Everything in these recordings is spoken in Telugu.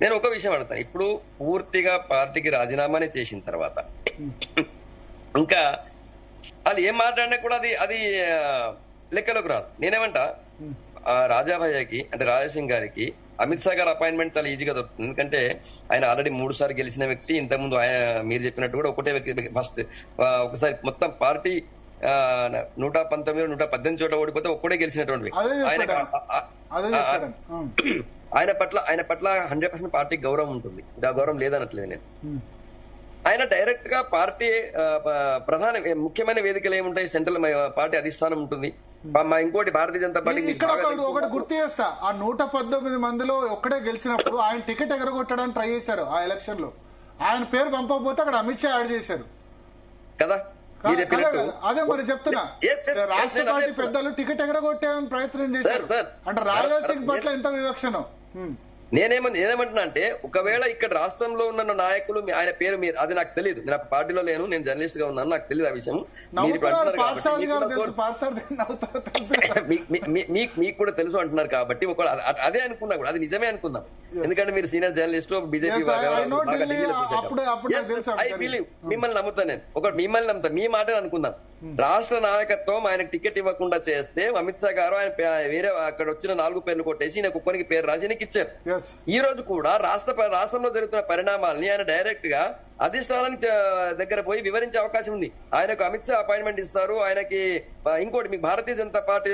నేను ఒక విషయం అడుగుతాను. ఇప్పుడు పూర్తిగా పార్టీకి రాజీనామానే చేసిన తర్వాత ఇంకా వాళ్ళు ఏం మాట్లాడినా కూడా అది అది లెక్కలోకి రాదు. నేనేమంటా, రాజాభయ్యకి అంటే రాజాసింగ్ గారికి అమిత్ షా గారు అపాయింట్మెంట్ చాలా ఈజీగా దొరుకుతుంది. ఎందుకంటే ఆయన ఆల్రెడీ 3 సార్లు గెలిచిన వ్యక్తి. ఇంతకుముందు ఆయన మీరు చెప్పినట్టు కూడా ఒకటే వ్యక్తి ఫస్ట్ ఒకసారి మొత్తం పార్టీ 119 118 చోట్ల ఓడిపోతే ఒక్కడే గెలిచినటువంటి వ్యక్తి. ఆయన పట్ల 100% పార్టీకి గౌరవం ఉంటుంది. ఆ గౌరవం లేదనట్లేదు నేను. ఆయన డైరెక్ట్ గా పార్టీ ముఖ్యమైన వేదికలు ఏముంటాయి, సెంట్రల్ పార్టీ అధిష్టానం ఉంటుంది. ఇంకోటి భారతీయ జనతా పార్టీ ఒకటి గుర్తు చేస్తా, ఆ 119 మందిలో ఒక్కడే గెలిచినప్పుడు ఆయన టికెట్ ఎగరగొట్టడానికి ట్రై చేశారు. ఆ ఎలక్షన్ లో ఆయన పేరు పంపకపోతే అక్కడ అమిత్ షా యాడ్ చేశారు కదా. అదే మరి చెప్తున్నా, రాష్ట్ర పార్టీ పెద్దలు టికెట్ ఎగరగొట్టేయని ప్రయత్నం చేశారు. అంటే రాజాసింగ్ పట్ల ఎంత వివక్షను. నేనేమంటున్నా అంటే, ఒకవేళ ఇక్కడ రాష్ట్రంలో ఉన్న నాయకులు ఆయన పేరు మీరు అది నాకు తెలియదు, నేను పార్టీలో లేను, నేను జర్నలిస్ట్ గా ఉన్నాను, నాకు తెలియదు ఆ విషయం. మీకు కూడా తెలుసు అంటున్నారు కాబట్టి అదే అనుకున్నా కూడా అది నిజమే అనుకుందాం. ఎందుకంటే మీరు సీనియర్ జర్నలిస్ట్, బీజేపీ మిమ్మల్ని నమ్ముతాను నేను. మిమ్మల్ని నమ్ముతాను, మీ మాట అనుకుందాం. రాష్ట్ర నాయకత్వం ఆయనకు టికెట్ ఇవ్వకుండా చేస్తే అమిత్ షా గారు ఆయన వేరే అక్కడ వచ్చిన 4 పేర్లు కొట్టేసి ఈయన ఒక్కరికి పేరు రాసి ఈయనకి ఇచ్చారు. ఈ రోజు కూడా రాష్ట్రంలో జరుగుతున్న పరిణామాలని ఆయన డైరెక్ట్ గా అధిష్టానానికి దగ్గర పోయి వివరించే అవకాశం ఉంది. ఆయనకు అమిత్ షా అపాయింట్మెంట్ ఇస్తారు. ఆయనకి ఇంకోటి, మీకు భారతీయ జనతా పార్టీ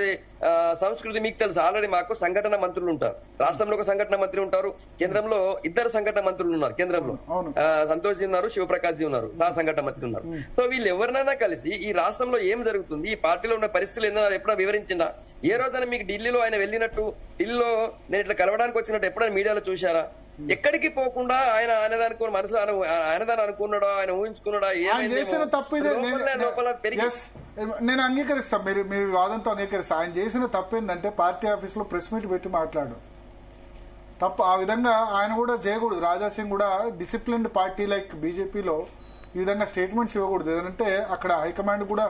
సంస్కృతి మీకు తెలుసు. ఆల్రెడీ మాకు సంఘటన మంత్రులు ఉంటారు. రాష్ట్రంలో ఒక సంఘటన మంత్రి ఉంటారు, కేంద్రంలో 2 సంఘటన మంత్రులు ఉన్నారు. కేంద్రంలో సంతోష్ జీ ఉన్నారు, శివప్రకాష్ జీ ఉన్నారు, సంఘటన మంత్రి ఉన్నారు. సో వీళ్ళు ఎవరినైనా కలిసి ఈ రాష్ట్రంలో ఏం జరుగుతుంది, ఈ పార్టీలో ఉన్న పరిస్థితులు ఏందో ఎప్పుడైనా వివరించిందా? ఏ రోజైనా మీకు ఢిల్లీలో ఆయన వెళ్ళినట్టు, ఢిల్లీలో నేను ఇట్లా కలవడానికి వచ్చినట్టు ఎప్పుడైనా మీడియాలో చూశారా? ఎక్కడికి పోకుండా ఆయన ఆయనదానికి మనసులో ఆయనదాన్ని అనుకున్నాడో, ఆయన ఊహించుకున్నాడా, చేసిన తప్పు నేను అంగీకరిస్తాను. మీరు వాదంతో అంగీకరిస్తా. ఆయన చేసిన తప్పు ఏంటంటే పార్టీ ఆఫీస్ లో ప్రెస్ మీట్ పెట్టి మాట్లాడు తప్పు. ఆ విధంగా ఆయన కూడా చేయకూడదు. రాజాసింగ్ కూడా డిసిప్లిన్డ్ పార్టీ లైక్ బీజేపీలో ఈ విధంగా స్టేట్మెంట్స్ ఇవ్వకూడదు. ఏదంటే అక్కడ హైకమాండ్ కూడా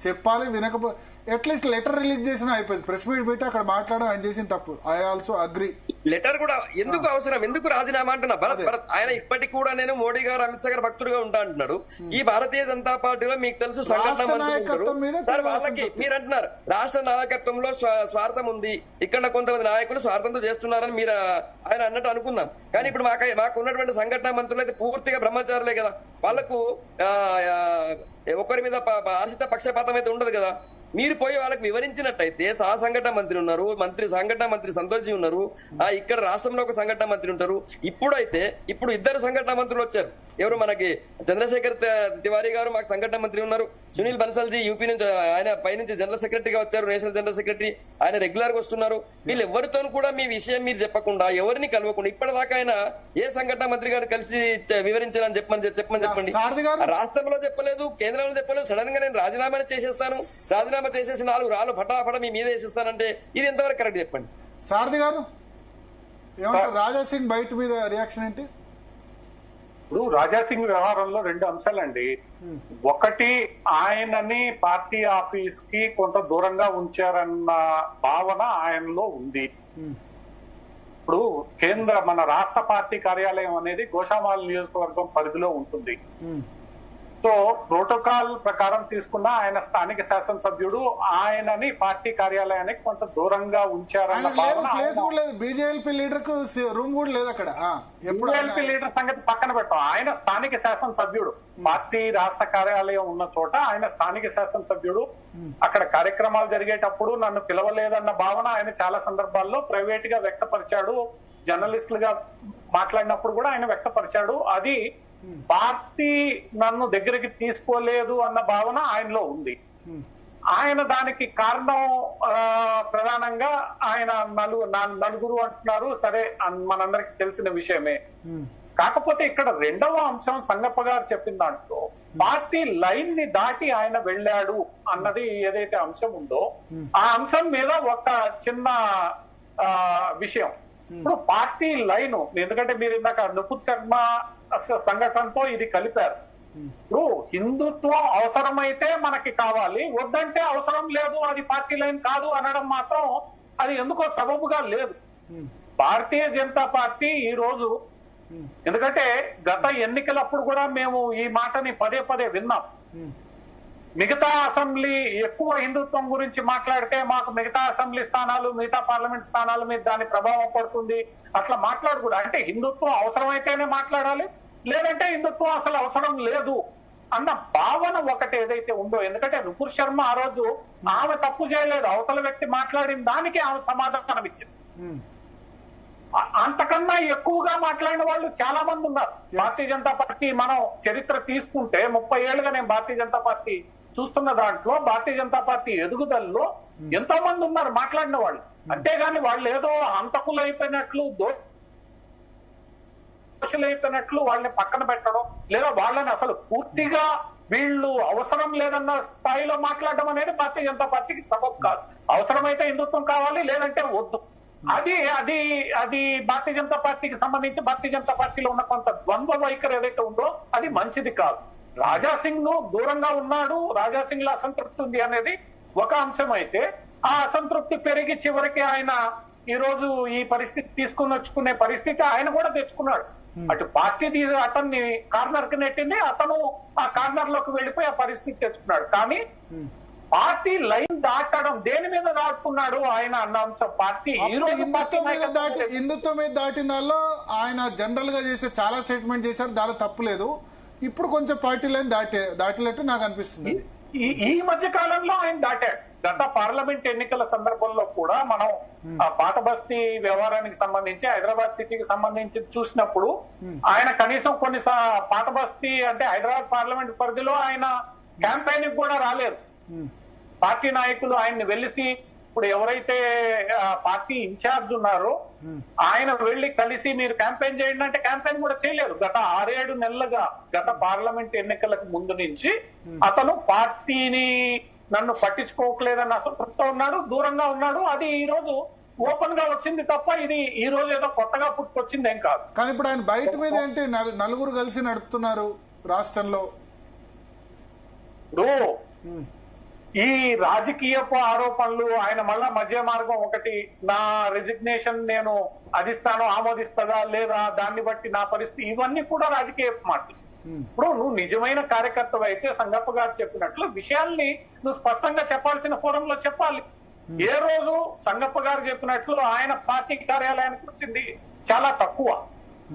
చెప్పాలి, వినకపో అట్లీస్ట్ లెటర్ రిలీజ్ చేసినా అయిపోయింది. ప్రెస్ మీట్ పెట్టి అక్కడ మాట్లాడడం ఆయన చేసిన తప్పు. I also agree. లెటర్ కూడా ఎందుకు అవసరం, ఎందుకు రాజీనామా అంటున్నా? భరత్ ఆయన ఇప్పటికి కూడా నేను మోడీ గారు, అమిత్ షా గారు భక్తుడుగా ఉంటా అంటున్నాడు. ఈ భారతీయ జనతా పార్టీలో మీకు తెలుసు సంఘటన వాళ్ళకి మీరు అంటున్నారు రాష్ట్ర నాయకత్వంలో స్వార్థం ఉంది, ఇక్కడ కొంతమంది నాయకులు స్వార్థంతో చేస్తున్నారని మీరు ఆయన అన్నట్టు అనుకుందాం. కానీ ఇప్పుడు మాకు ఉన్నటువంటి సంఘటన మంత్రులు అయితే పూర్తిగా బ్రహ్మచారులే కదా. వాళ్ళకు ఒకరి మీద ఆర్షిత పక్షపాతం అయితే ఉండదు కదా. మీరు పోయి వాళ్ళకి వివరించినట్టయితే సంఘటన మంత్రి ఉన్నారు, సంఘటన మంత్రి సంతోష్ జీ ఉన్నారు, ఇక్కడ రాష్ట్రంలో ఒక సంఘటన మంత్రి ఉంటారు. ఇప్పుడు 2 సంఘటన మంత్రులు వచ్చారు. ఎవరు? మనకి చంద్రశేఖర్ తివారీ గారు మాకు సంఘటన మంత్రి ఉన్నారు. సునీల్ బన్సల్ జీ యూపీ నుంచి ఆయన పైనుంచి జనరల్ సెక్రటరీగా వచ్చారు, నేషనల్ జనరల్ సెక్రటరీ. ఆయన రెగ్యులర్ గా వస్తున్నారు. వీళ్ళు ఎవరితో కూడా మీ విషయం మీరు చెప్పకుండా, ఎవరిని కలవకుండా ఇప్పటిదాకా ఆయన ఏ సంఘటన మంత్రి గారు కలిసి వివరించాలని చెప్పండి. రాష్ట్రంలో చెప్పలేదు, కేంద్రంలో చెప్పలేదు. సడన్ గా నేను రాజీనామా చేసేస్తాను, రాజీనామా చేసేసి 4 రాళ్ళు ఫటాఫట మీ మీద వేసేస్తానంటే ఇది ఎంతవరకు కరెక్ట్ చెప్పండి. సారథి గారు ఏమంటారు? రాజాసింగ్ బయట మీద రియాక్షన్ ఏంటి? ఇప్పుడు రాజాసింగ్ వ్యవహారంలో 2 అంశాలండి. ఒకటి, ఆయనని పార్టీ ఆఫీస్ కి కొంత దూరంగా ఉంచారన్న భావన ఆయనలో ఉంది. ఇప్పుడు మన రాష్ట్ర పార్టీ కార్యాలయం అనేది గోషామాల్ నియోజకవర్గం పరిధిలో ఉంటుంది. సో ప్రోటోకాల్ ప్రకారం తీసుకున్న ఆయన స్థానిక శాసనసభ్యుడు ఆయనని పార్టీ కార్యాలయానికి కొంత దూరంగా ఉంచారన్న భావన. బీజేపీ లీడర్ కు రూమ్ కూడా లేదు అక్కడ. బీజేపీ లీడర్ సంగతి పక్కన పెట్టాం, ఆయన స్థానిక శాసనసభ్యుడు. పార్టీ రాష్ట్ర కార్యాలయం ఉన్న చోట ఆయన స్థానిక శాసనసభ్యుడు. అక్కడ కార్యక్రమాలు జరిగేటప్పుడు నన్ను పిలవలేదన్న భావన ఆయన చాలా సందర్భాల్లో ప్రైవేట్ గా వ్యక్తపరిచాడు. జర్నలిస్టులుగా మాట్లాడినప్పుడు కూడా ఆయన వ్యక్తపరిచాడు. అది పార్టీ నన్ను దగ్గరికి తీసుకోలేదు అన్న భావన ఆయనలో ఉంది. ఆయన దానికి కారణం ప్రధానంగా ఆయన నలుగురు అంటున్నారు. సరే, మనందరికి తెలిసిన విషయమే. కాకపోతే ఇక్కడ 2వ అంశం సంగప్ప గారు చెప్పిన దాంట్లో పార్టీ లైన్ ని దాటి ఆయన వెళ్ళాడు అన్నది ఏదైతే అంశం ఉందో ఆ అంశం మీద ఒక చిన్న విషయం. ఇప్పుడు పార్టీ లైన్, ఎందుకంటే మీరు ఇందాక నుపుత్ శర్మ సంఘటనతో ఇది కలిపారు. ఇప్పుడు హిందుత్వం అవసరమైతే మనకి కావాలి, వద్దంటే అవసరం లేదు, అది పార్టీ లైన్ కాదు అనడం మాత్రం అది ఎందుకో సబబుగా లేదు. భారతీయ జనతా పార్టీ ఈ రోజు, ఎందుకంటే గత ఎన్నికలప్పుడు కూడా మేము ఈ మాటని పదే పదే విన్నాం. మిగతా అసెంబ్లీ ఎక్కువ హిందుత్వం గురించి మాట్లాడితే మాకు మిగతా అసెంబ్లీ స్థానాలు, మిగతా పార్లమెంట్ స్థానాల మీద దాని ప్రభావం పడుతుంది, అట్లా మాట్లాడకూడదు. అంటే హిందుత్వం అవసరమైతేనే మాట్లాడాలి, లేదంటే హిందుత్వం అసలు అవసరం లేదు అన్న భావన ఒకటి ఏదైతే ఉందో. ఎందుకంటే నుపూర్ శర్మ ఆ రోజు ఆమె తప్పు చేయలేదు, అవతల వ్యక్తి మాట్లాడిన దానికి ఆమె సమాధానం ఇచ్చింది. అంతకన్నా ఎక్కువగా మాట్లాడిన వాళ్ళు చాలా మంది ఉన్నారు. భారతీయ జనతా పార్టీ మనం చరిత్ర తీసుకుంటే 30 ఏళ్ళుగా నేను భారతీయ జనతా పార్టీ చూస్తున్న దాంట్లో భారతీయ జనతా పార్టీ ఎదుగుదలలో ఎంతో మంది ఉన్నారు మాట్లాడిన వాళ్ళు. అంతేగాని వాళ్ళు ఏదో హంతకులు అయిపోయినట్లు, దోషులు అయిపోయినట్లు వాళ్ళని పక్కన పెట్టడం, లేదా వాళ్ళని అసలు పూర్తిగా వీళ్ళు అవసరం లేదన్న స్థాయిలో మాట్లాడడం అనేది భారతీయ జనతా పార్టీకి సబబు కాదు. అవసరమైతే హిందుత్వం కావాలి, లేదంటే వద్దు. అది అది అది భారతీయ జనతా పార్టీకి సంబంధించి భారతీయ జనతా పార్టీలో ఉన్న కొంత ద్వంద్వ వైఖరి ఏదైతే ఉందో అది మంచిది కాదు. రాజాసింగ్ ను దూరంగా ఉన్నాడు, రాజాసింగ్ లో అసంతృప్తి ఉంది అనేది ఒక అంశం అయితే, ఆ అసంతృప్తి పెరిగి చివరికి ఆయన ఈ రోజు ఈ పరిస్థితి తీసుకుని వచ్చుకునే పరిస్థితి ఆయన కూడా తెచ్చుకున్నాడు. అటు పార్టీ అతన్ని కార్నర్ కి నెట్టింది, అతను ఆ కార్నర్ లోకి వెళ్ళిపోయి ఆ పరిస్థితి తెచ్చుకున్నాడు. కానీ పార్టీ లైన్ దాటడం దేని మీద దాటుకున్నాడు ఆయన అన్న అంశం. పార్టీ ఈ రోజు హిందుత్వం మీద దాటిన దానిలో ఆయన జనరల్ గా చేసే చాలా స్టేట్మెంట్ చేశారు, దానిలో తప్పు లేదు. ఇప్పుడు కొంచెం పార్టీ లైన్ దాటినట్టు నాకు అనిపిస్తుంది. ఈ మధ్య కాలంలో ఆయన దాటాడు. గత పార్లమెంట్ ఎన్నికల సందర్భంలో కూడా మనం పాత బస్తీ వ్యవహారానికి సంబంధించి, హైదరాబాద్ సిటీకి సంబంధించి చూసినప్పుడు ఆయన కనీసం కొన్ని పాత బస్తీ అంటే హైదరాబాద్ పార్లమెంట్ పరిధిలో ఆయన క్యాంపెయిన్ కూడా రాలేదు. పార్టీ నాయకులు ఆయన్ని వెలిసి, ఇప్పుడు ఎవరైతే పార్టీ ఇన్ఛార్జ్ ఉన్నారో ఆయన వెళ్లి కలిసి మీరు క్యాంపెయిన్ చేయండి అంటే క్యాంపెయిన్ కూడా చేయలేదు. గత 6-7 నెలలుగా, గత పార్లమెంట్ ఎన్నికలకు ముందు నుంచి అతను పార్టీని నన్ను పట్టించుకోవట్లేదన్న అసంతృప్తితో ఉన్నాడు, దూరంగా ఉన్నాడు. అది ఈ రోజు ఓపెన్ గా వచ్చింది తప్ప ఇది ఈ రోజు ఏదో కొత్తగా పుట్టుకొచ్చింది ఏం కాదు. కానీ ఇప్పుడు ఆయన బయట మీద ఏంటి, నలుగురు కలిసి నడుపుతున్నారు రాష్ట్రంలో. ఈ రాజకీయపు ఆరోపణలు, ఆయన మళ్ళా మధ్య మార్గం ఒకటి, నా రిజిగ్నేషన్ నేను అధిష్టానం ఆమోదిస్తుందా లేదా దాన్ని బట్టి నా పరిస్థితి, ఇవన్నీ కూడా రాజకీయ మాటలు. ఇప్పుడు నువ్వు నిజమైన కార్యకర్తవు అయితే సంగప్ప గారు చెప్పినట్లు విషయాల్ని నువ్వు స్పష్టంగా చెప్పాల్సిన ఫోరంలో చెప్పాలి. ఏ రోజు సంగప్ప గారు చెప్పినట్లు ఆయన పార్టీ కార్యాలయానికి వచ్చింది చాలా తక్కువ.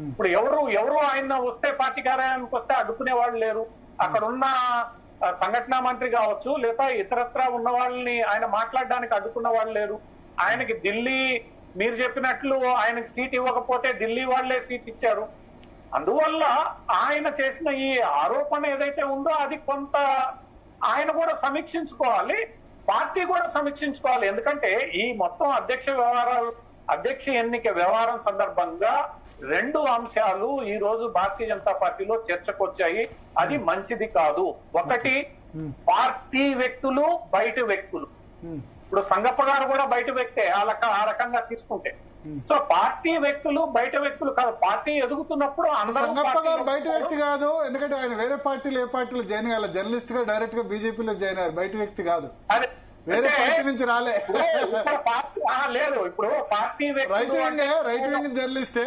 ఇప్పుడు ఎవరు ఆయన వస్తే పార్టీ కార్యాలయానికి వస్తే అడ్డుకునే వాళ్ళు లేరు. అక్కడ ఉన్న సంఘటనా మంత్రి కావచ్చు, లేదా ఇతరత్రా ఉన్న వాళ్ళని ఆయన మాట్లాడడానికి అడ్డుకున్న వాళ్ళు లేరు. ఆయనకి ఢిల్లీ, మీరు చెప్పినట్లు ఆయనకి సీట్ ఇవ్వకపోతే ఢిల్లీ వాళ్లే సీట్ ఇచ్చారు. అందువల్ల ఆయన చేసిన ఈ ఆరోపణ ఏదైతే ఉందో అది కొంత ఆయన కూడా సమీక్షించుకోవాలి, పార్టీ కూడా సమీక్షించుకోవాలి. ఎందుకంటే ఈ మొత్తం అధ్యక్ష ఎన్నిక వ్యవహారం సందర్భంగా 2 అంశాలు ఈ రోజు భారతీయ జనతా పార్టీలో చర్చకొచ్చాయి. అది మంచిది కాదు. ఒకటి, పార్టీ వ్యక్తులు, బయట వ్యక్తులు. ఇప్పుడు సంగప్ప గారు కూడా బయట వ్యక్తే ఆ రకంగా తీసుకుంటే. సో పార్టీ వ్యక్తులు, బయట వ్యక్తులు కాదు. పార్టీ ఎదుగుతున్నప్పుడు సంగప్ప గారు బయట వ్యక్తి కాదు, ఎందుకంటే ఆయన వేరే పార్టీలు ఏ పార్టీలో జాయిన్ అయ్యాలి, జర్నలిస్ట్ గా డైరెక్ట్ గా బీజేపీలో జాయిన్ అయ్యారు. బయట వ్యక్తి కాదు, వేరే పార్టీ నుంచి రాలే. లేదు, ఇప్పుడు పార్టీ రైట్ వింగ్ జర్నలిస్టే.